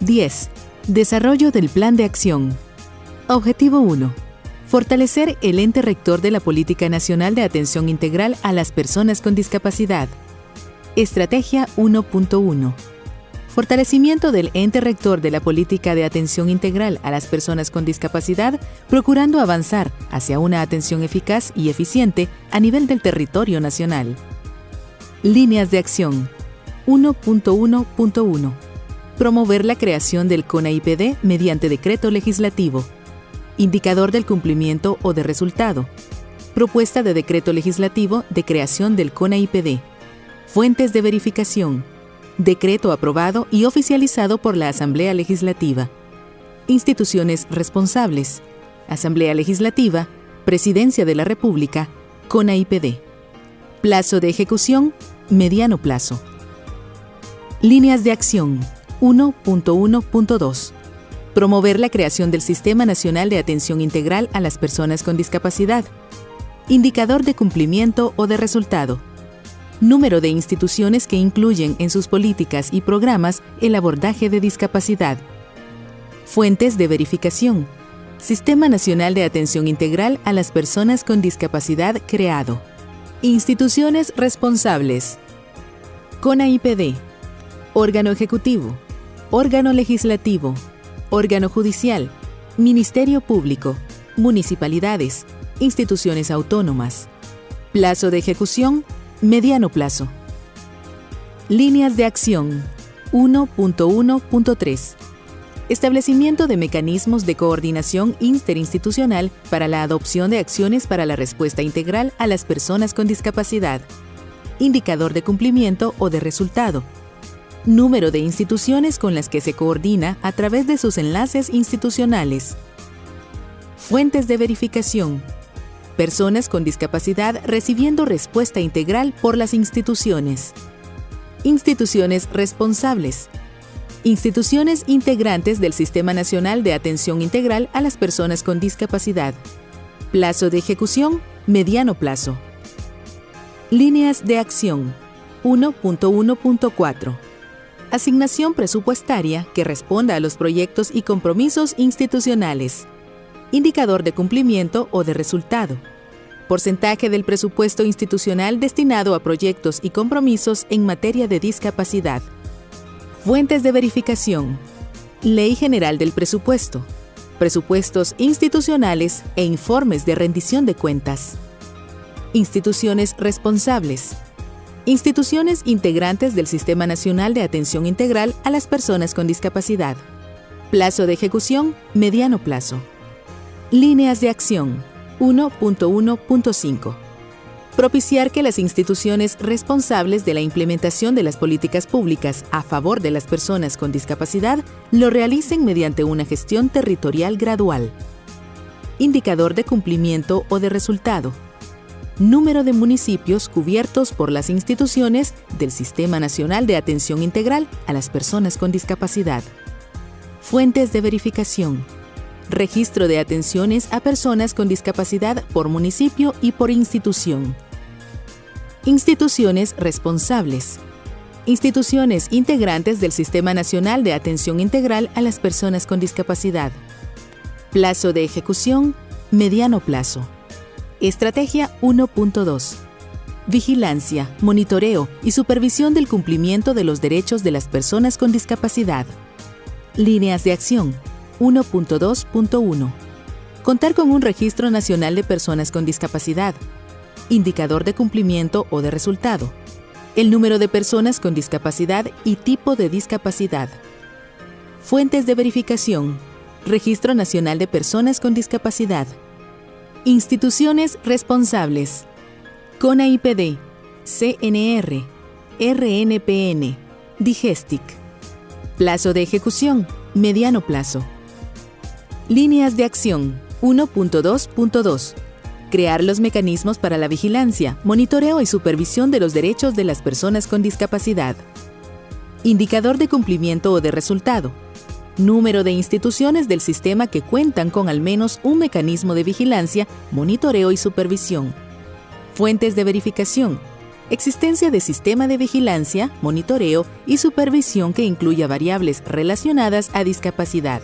10. Desarrollo del Plan de Acción. Objetivo 1. Fortalecer el ente rector de la Política Nacional de Atención Integral a las Personas con Discapacidad. Estrategia 1.1. Fortalecimiento del ente rector de la Política de Atención Integral a las Personas con Discapacidad, procurando avanzar hacia una atención eficaz y eficiente a nivel del territorio nacional. Líneas de acción. 1.1.1. Promover la creación del CONAIPD mediante decreto legislativo. Indicador del cumplimiento o de resultado. Propuesta de decreto legislativo de creación del CONAIPD. Fuentes de verificación. Decreto aprobado y oficializado por la Asamblea Legislativa. Instituciones responsables. Asamblea Legislativa, Presidencia de la República, CONAIPD. Plazo de ejecución, mediano plazo. Líneas de acción. 1.1.2. Promover la creación del Sistema Nacional de Atención Integral a las Personas con Discapacidad. Indicador de cumplimiento o de resultado. Número de instituciones que incluyen en sus políticas y programas el abordaje de discapacidad. Fuentes de verificación. Sistema Nacional de Atención Integral a las Personas con Discapacidad creado. Instituciones responsables. CONAIPD. Órgano ejecutivo. Órgano legislativo. Órgano judicial. Ministerio Público. Municipalidades. Instituciones autónomas. Plazo de ejecución. Mediano plazo. Líneas de acción. 1.1.3. Establecimiento de mecanismos de coordinación interinstitucional para la adopción de acciones para la respuesta integral a las personas con discapacidad. Indicador de cumplimiento o de resultado. Número de instituciones con las que se coordina a través de sus enlaces institucionales. Fuentes de verificación. Personas con discapacidad recibiendo respuesta integral por las instituciones. Instituciones responsables. Instituciones integrantes del Sistema Nacional de Atención Integral a las Personas con Discapacidad. Plazo de ejecución, mediano plazo. Líneas de acción. 1.1.4. Asignación presupuestaria que responda a los proyectos y compromisos institucionales. Indicador de cumplimiento o de resultado. Porcentaje del presupuesto institucional destinado a proyectos y compromisos en materia de discapacidad. Fuentes de verificación. Ley General del Presupuesto. Presupuestos institucionales e informes de rendición de cuentas. Instituciones responsables. Instituciones integrantes del Sistema Nacional de Atención Integral a las Personas con Discapacidad. Plazo de ejecución, mediano plazo. Líneas de acción. 1.1.5. Propiciar que las instituciones responsables de la implementación de las políticas públicas a favor de las personas con discapacidad lo realicen mediante una gestión territorial gradual. Indicador de cumplimiento o de resultado. Número de municipios cubiertos por las instituciones del Sistema Nacional de Atención Integral a las Personas con Discapacidad. Fuentes de verificación. Registro de atenciones a personas con discapacidad por municipio y por institución. Instituciones responsables. Instituciones integrantes del Sistema Nacional de Atención Integral a las Personas con Discapacidad. Plazo de ejecución, mediano plazo. Estrategia 1.2. Vigilancia, monitoreo y supervisión del cumplimiento de los derechos de las personas con discapacidad. Líneas de acción. 1.2.1. Contar con un registro nacional de personas con discapacidad. Indicador de cumplimiento o de resultado. El número de personas con discapacidad y tipo de discapacidad. Fuentes de verificación. Registro Nacional de Personas con Discapacidad. Instituciones responsables. CONAIPD, CNR, RNPN, DIGESTIC. Plazo de ejecución, mediano plazo. Líneas de acción. 1.2.2. Crear los mecanismos para la vigilancia, monitoreo y supervisión de los derechos de las personas con discapacidad. Indicador de cumplimiento o de resultado. Número de instituciones del sistema que cuentan con al menos un mecanismo de vigilancia, monitoreo y supervisión. Fuentes de verificación. Existencia de sistema de vigilancia, monitoreo y supervisión que incluya variables relacionadas a discapacidad.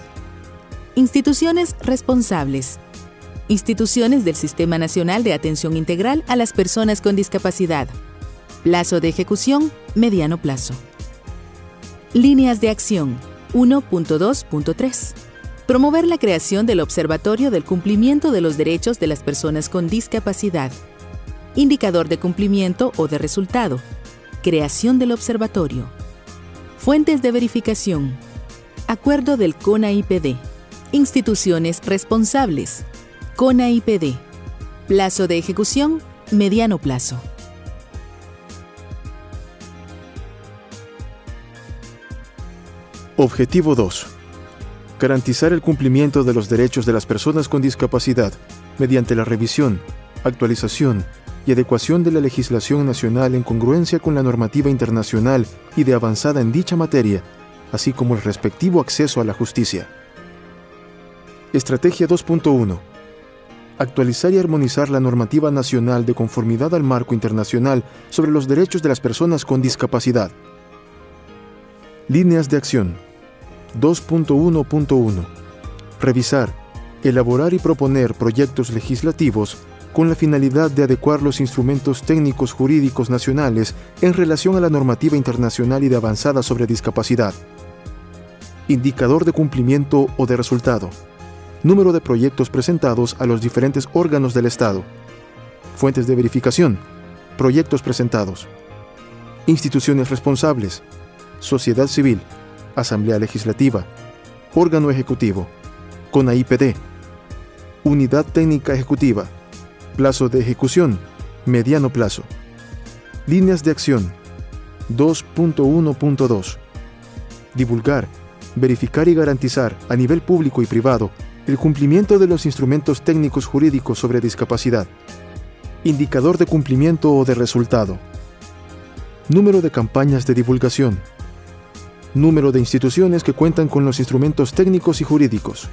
Instituciones responsables. Instituciones del Sistema Nacional de Atención Integral a las Personas con Discapacidad. Plazo de ejecución, mediano plazo. Líneas de acción. 1.2.3. Promover la creación del Observatorio del Cumplimiento de los Derechos de las Personas con Discapacidad. Indicador de cumplimiento o de resultado. Creación del observatorio. Fuentes de verificación. Acuerdo del CONAIPD. Instituciones responsables. CONAIPD. Plazo de ejecución, mediano plazo. Objetivo 2. Garantizar el cumplimiento de los derechos de las personas con discapacidad mediante la revisión, actualización y adecuación de la legislación nacional en congruencia con la normativa internacional y de avanzada en dicha materia, así como el respectivo acceso a la justicia. Estrategia 2.1. Actualizar y armonizar la normativa nacional de conformidad al marco internacional sobre los derechos de las personas con discapacidad. Líneas de acción. 2.1.1. Revisar, elaborar y proponer proyectos legislativos con la finalidad de adecuar los instrumentos técnicos jurídicos nacionales en relación a la normativa internacional y de avanzada sobre discapacidad. Indicador de cumplimiento o de resultado. Número de proyectos presentados a los diferentes órganos del Estado. Fuentes de verificación. Proyectos presentados. Instituciones responsables. Sociedad civil. Asamblea Legislativa. Órgano Ejecutivo. CONAIPD. Unidad Técnica Ejecutiva. Plazo de ejecución, mediano plazo. Líneas de acción. 2.1.2. Divulgar, verificar y garantizar a nivel público y privado el cumplimiento de los instrumentos técnicos jurídicos sobre discapacidad. Indicador de cumplimiento o de resultado. Número de campañas de divulgación. Número de instituciones que cuentan con los instrumentos técnicos y jurídicos.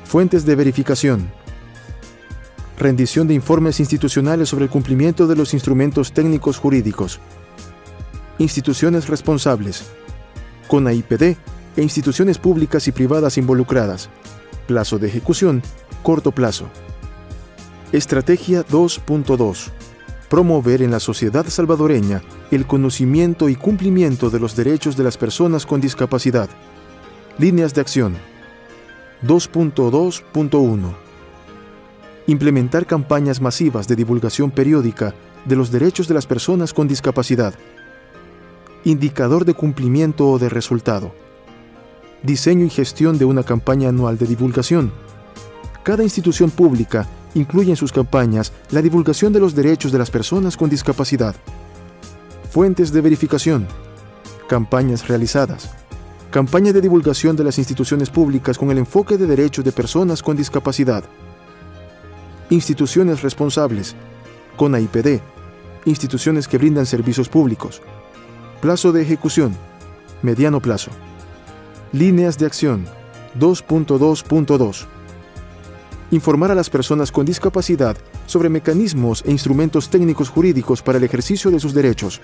Fuentes de verificación. Rendición de informes institucionales sobre el cumplimiento de los instrumentos técnicos jurídicos. Instituciones responsables. CONAIPD e instituciones públicas y privadas involucradas. Plazo de ejecución, corto plazo. Estrategia 2.2. Promover en la sociedad salvadoreña el conocimiento y cumplimiento de los derechos de las personas con discapacidad. Líneas de acción. 2.2.1. Implementar campañas masivas de divulgación periódica de los derechos de las personas con discapacidad. Indicador de cumplimiento o de resultado. Diseño y gestión de una campaña anual de divulgación. Cada institución pública incluye en sus campañas la divulgación de los derechos de las personas con discapacidad. Fuentes de verificación. Campañas realizadas. Campaña de divulgación de las instituciones públicas con el enfoque de derechos de personas con discapacidad. Instituciones responsables. CONAIPD. Instituciones que brindan servicios públicos. Plazo de ejecución. Mediano plazo. Líneas de acción. 2.2.2. Informar a las personas con discapacidad sobre mecanismos e instrumentos técnicos jurídicos para el ejercicio de sus derechos.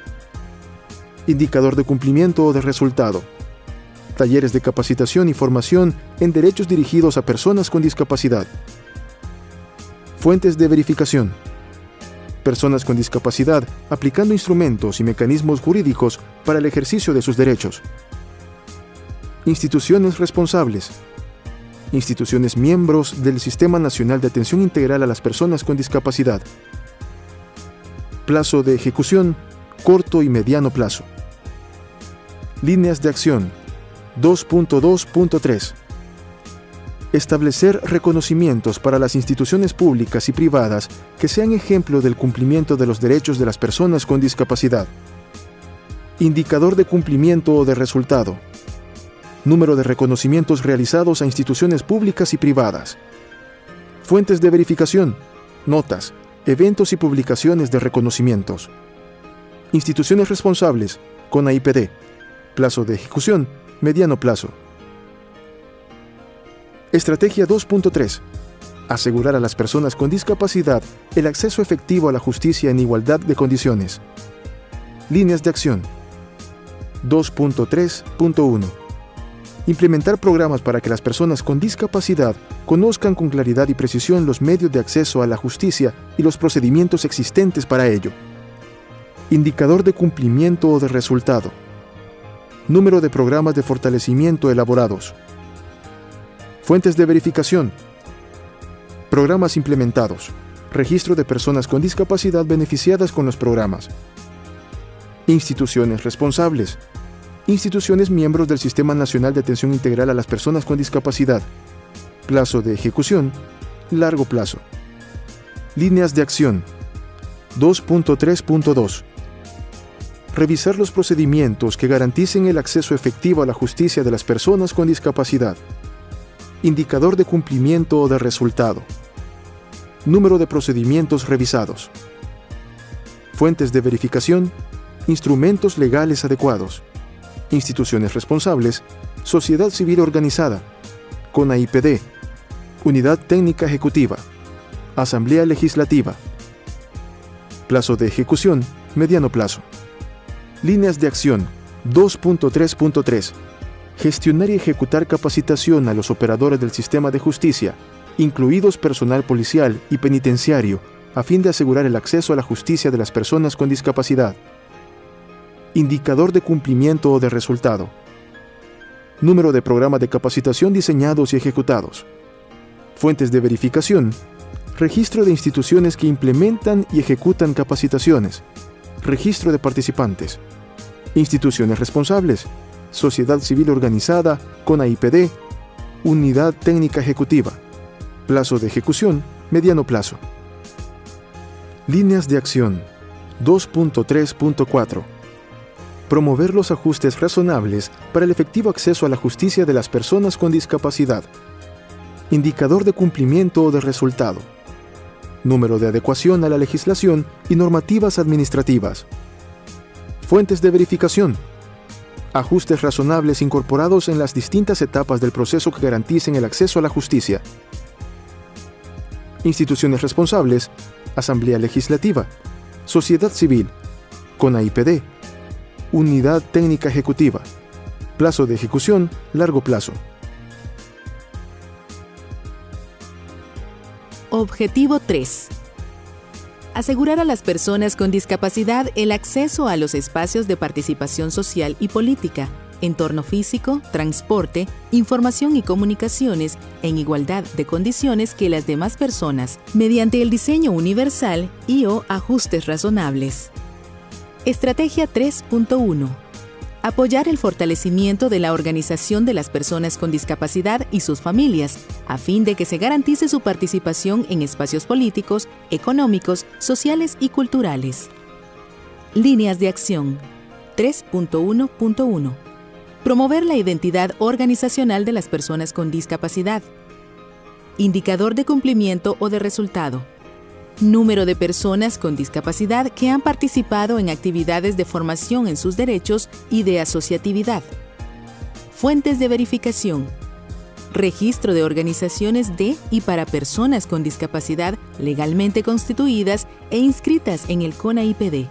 Indicador de cumplimiento o de resultado. Talleres de capacitación y formación en derechos dirigidos a personas con discapacidad. Fuentes de verificación. Personas con discapacidad aplicando instrumentos y mecanismos jurídicos para el ejercicio de sus derechos. Instituciones responsables. Instituciones miembros del Sistema Nacional de Atención Integral a las Personas con Discapacidad. Plazo de ejecución, corto y mediano plazo. Líneas de acción. 2.2.3. Establecer reconocimientos para las instituciones públicas y privadas que sean ejemplo del cumplimiento de los derechos de las personas con discapacidad. Indicador de cumplimiento o de resultado. Número de reconocimientos realizados a instituciones públicas y privadas. Fuentes de verificación. Notas, eventos y publicaciones de reconocimientos. Instituciones responsables. CONAIPD. Plazo de ejecución. Mediano plazo. Estrategia 2.3. Asegurar a las personas con discapacidad el acceso efectivo a la justicia en igualdad de condiciones. Líneas de acción. 2.3.1. Implementar programas para que las personas con discapacidad conozcan con claridad y precisión los medios de acceso a la justicia y los procedimientos existentes para ello. Indicador de cumplimiento o de resultado. Número de programas de fortalecimiento elaborados. Fuentes de verificación. Programas implementados. Registro de personas con discapacidad beneficiadas con los programas. Instituciones responsables. Instituciones miembros del Sistema Nacional de Atención Integral a las Personas con Discapacidad. Plazo de ejecución. Largo plazo. Líneas de acción. 2.3.2. Revisar los procedimientos que garanticen el acceso efectivo a la justicia de las personas con discapacidad. Indicador de cumplimiento o de resultado. Número de procedimientos revisados. Fuentes de verificación. Instrumentos legales adecuados. Instituciones responsables. Sociedad civil organizada. CONAIPD. Unidad técnica ejecutiva. Asamblea legislativa. Plazo de ejecución. Mediano plazo. Líneas de acción. 2.3.3. Gestionar y ejecutar capacitación a los operadores del sistema de justicia, incluidos personal policial y penitenciario, a fin de asegurar el acceso a la justicia de las personas con discapacidad. Indicador de cumplimiento o de resultado. Número de programas de capacitación diseñados y ejecutados. Fuentes de verificación. Registro de instituciones que implementan y ejecutan capacitaciones. Registro de participantes. Instituciones responsables. Sociedad civil organizada, CONAIPD. Unidad técnica ejecutiva. Plazo de ejecución, mediano plazo. Líneas de acción. 2.3.4. Promover los ajustes razonables para el efectivo acceso a la justicia de las personas con discapacidad. Indicador de cumplimiento o de resultado. Número de adecuación a la legislación y normativas administrativas. Fuentes de verificación. Ajustes razonables incorporados en las distintas etapas del proceso que garanticen el acceso a la justicia. Instituciones responsables. Asamblea legislativa. Sociedad civil. CONAIPD. Unidad técnica ejecutiva. Plazo de ejecución, largo plazo. Objetivo 3. Asegurar a las personas con discapacidad el acceso a los espacios de participación social y política, entorno físico, transporte, información y comunicaciones en igualdad de condiciones que las demás personas, mediante el diseño universal y/o ajustes razonables. Estrategia 3.1. Apoyar el fortalecimiento de la organización de las personas con discapacidad y sus familias, a fin de que se garantice su participación en espacios políticos, económicos, sociales y culturales. Líneas de acción. 3.1.1. Promover la identidad organizacional de las personas con discapacidad. Indicador de cumplimiento o de resultado. Número de personas con discapacidad que han participado en actividades de formación en sus derechos y de asociatividad. Fuentes de verificación. Registro de organizaciones de y para personas con discapacidad legalmente constituidas e inscritas en el CONAIPD.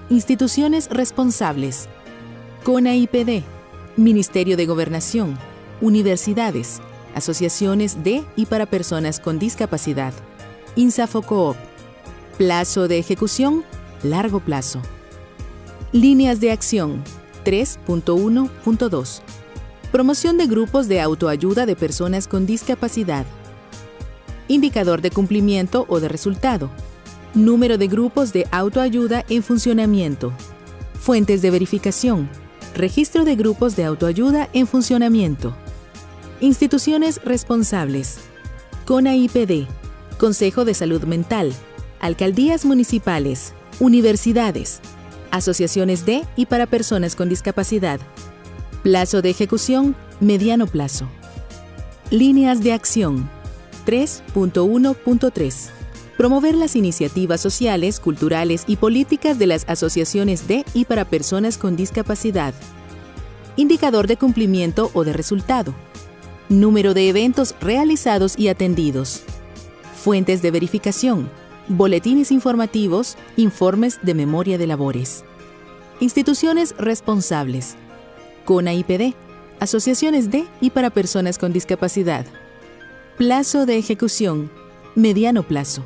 Instituciones responsables. CONAIPD, Ministerio de Gobernación, universidades, asociaciones de y para personas con discapacidad. INSAFOCOOP. Plazo de ejecución, largo plazo. Líneas de acción. 3.1.2. Promoción de grupos de autoayuda de personas con discapacidad. Indicador de cumplimiento o de resultado. Número de grupos de autoayuda en funcionamiento. Fuentes de verificación. Registro de grupos de autoayuda en funcionamiento. Instituciones responsables. CONAIPD. Consejo de Salud Mental, alcaldías municipales, universidades, asociaciones de y para personas con discapacidad. Plazo de ejecución, mediano plazo. Líneas de acción. 3.1.3. Promover las iniciativas sociales, culturales y políticas de las asociaciones de y para personas con discapacidad. Indicador de cumplimiento o de resultado. Número de eventos realizados y atendidos. Fuentes de verificación: boletines informativos, informes de memoria de labores. Instituciones responsables: CONA-IPD, asociaciones de y para personas con discapacidad. Plazo de ejecución: mediano plazo.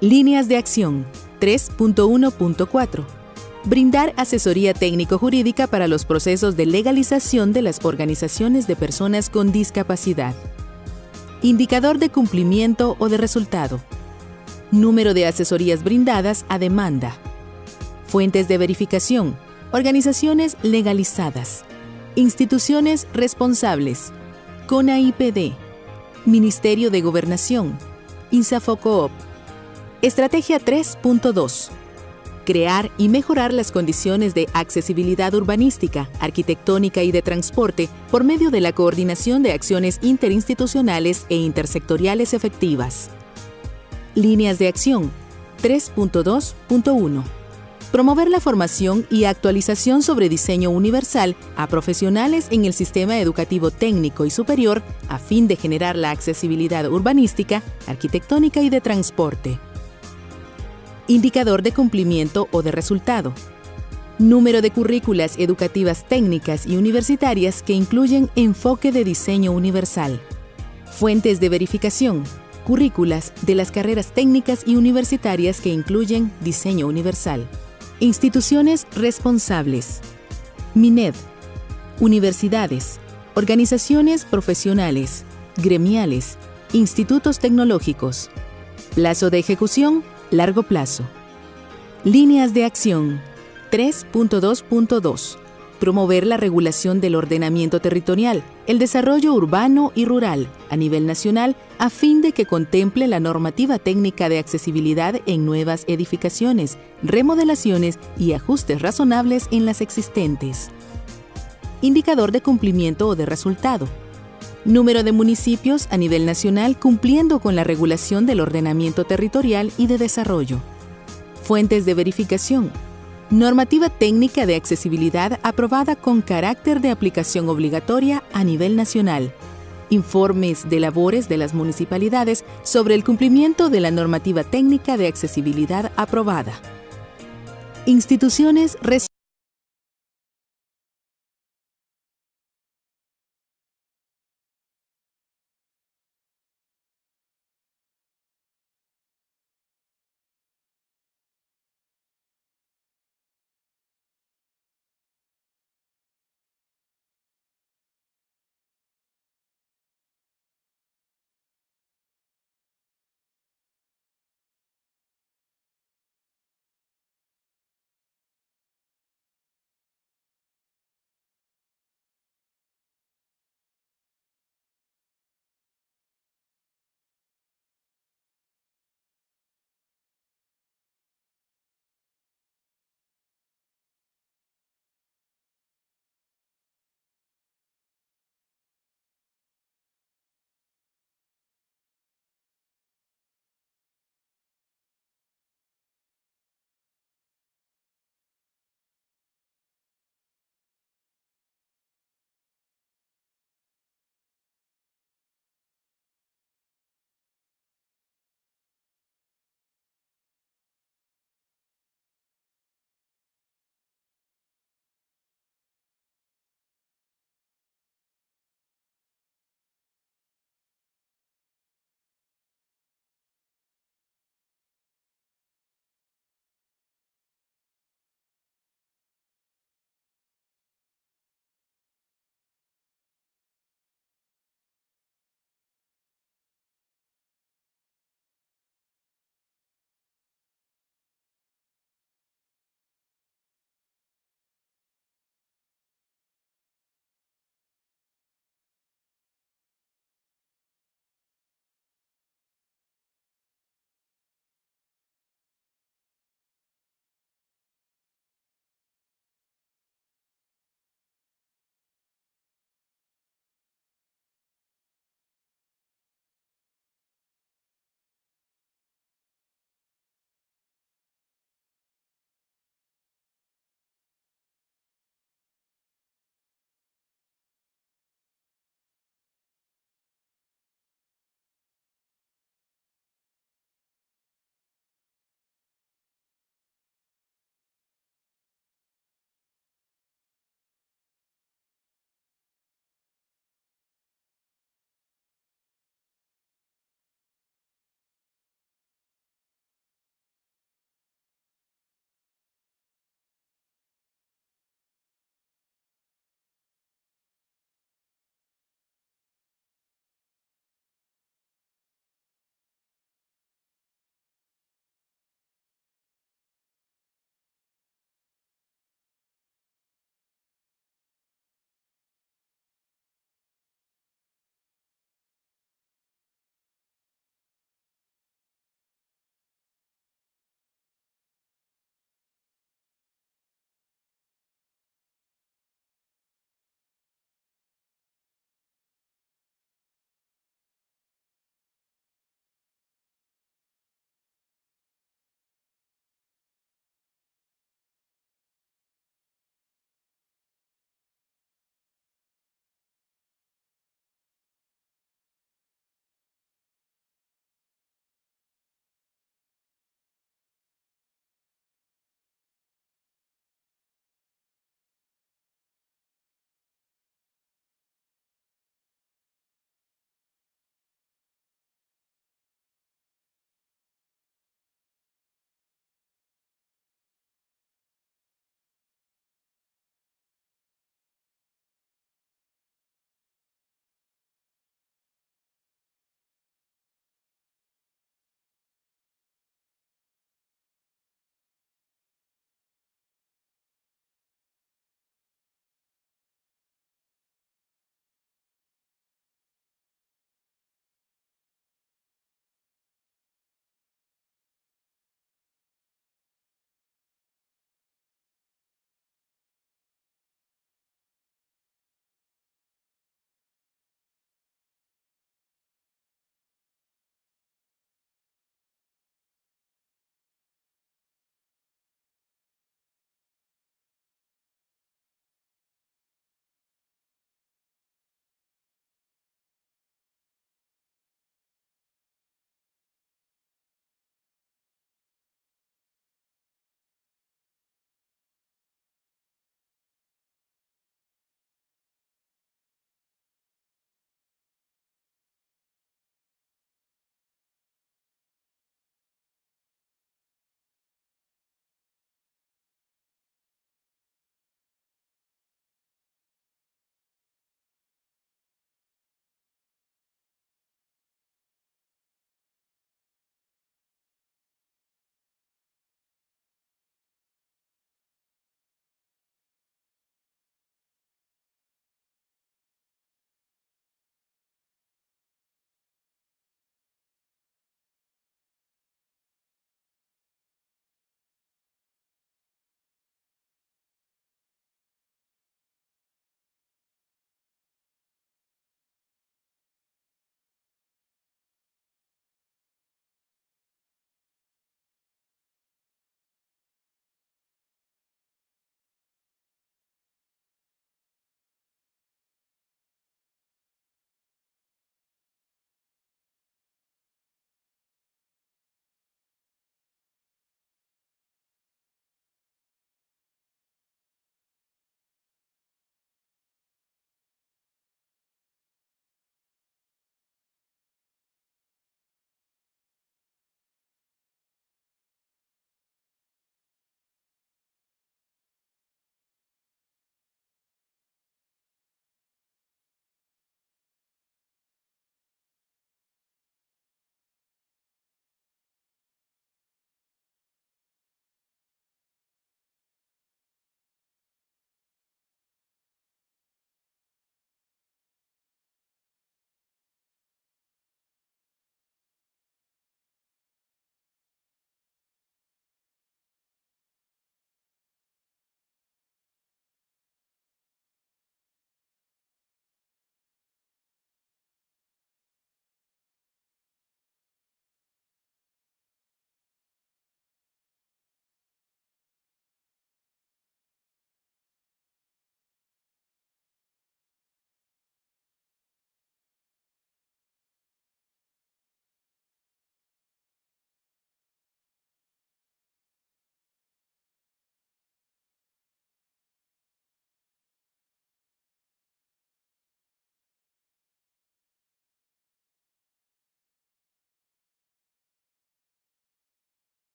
Líneas de acción: 3.1.4. Brindar asesoría técnico-jurídica para los procesos de legalización de las organizaciones de personas con discapacidad. Indicador de cumplimiento o de resultado: número de asesorías brindadas a demanda. Fuentes de verificación: organizaciones legalizadas. Instituciones responsables: CONA-IPD, Ministerio de Gobernación, INSAFOCOOP. Estrategia 3.2. Crear y mejorar las condiciones de accesibilidad urbanística, arquitectónica y de transporte por medio de la coordinación de acciones interinstitucionales e intersectoriales efectivas. Líneas de acción: 3.2.1. Promover la formación y actualización sobre diseño universal a profesionales en el sistema educativo técnico y superior a fin de generar la accesibilidad urbanística, arquitectónica y de transporte. Indicador de cumplimiento o de resultado: número de currículas educativas técnicas y universitarias que incluyen enfoque de diseño universal. Fuentes de verificación: currículas de las carreras técnicas y universitarias que incluyen diseño universal. Instituciones responsables: MINED, universidades, organizaciones profesionales, gremiales, institutos tecnológicos. Plazo de ejecución: largo plazo. Líneas de acción: 3.2.2. Promover la regulación del ordenamiento territorial, el desarrollo urbano y rural a nivel nacional a fin de que contemple la normativa técnica de accesibilidad en nuevas edificaciones, remodelaciones y ajustes razonables en las existentes. Indicador de cumplimiento o de resultado: número de municipios a nivel nacional cumpliendo con la regulación del ordenamiento territorial y de desarrollo. Fuentes de verificación: normativa técnica de accesibilidad aprobada con carácter de aplicación obligatoria a nivel nacional. Informes de labores de las municipalidades sobre el cumplimiento de la normativa técnica de accesibilidad aprobada. Instituciones responsables.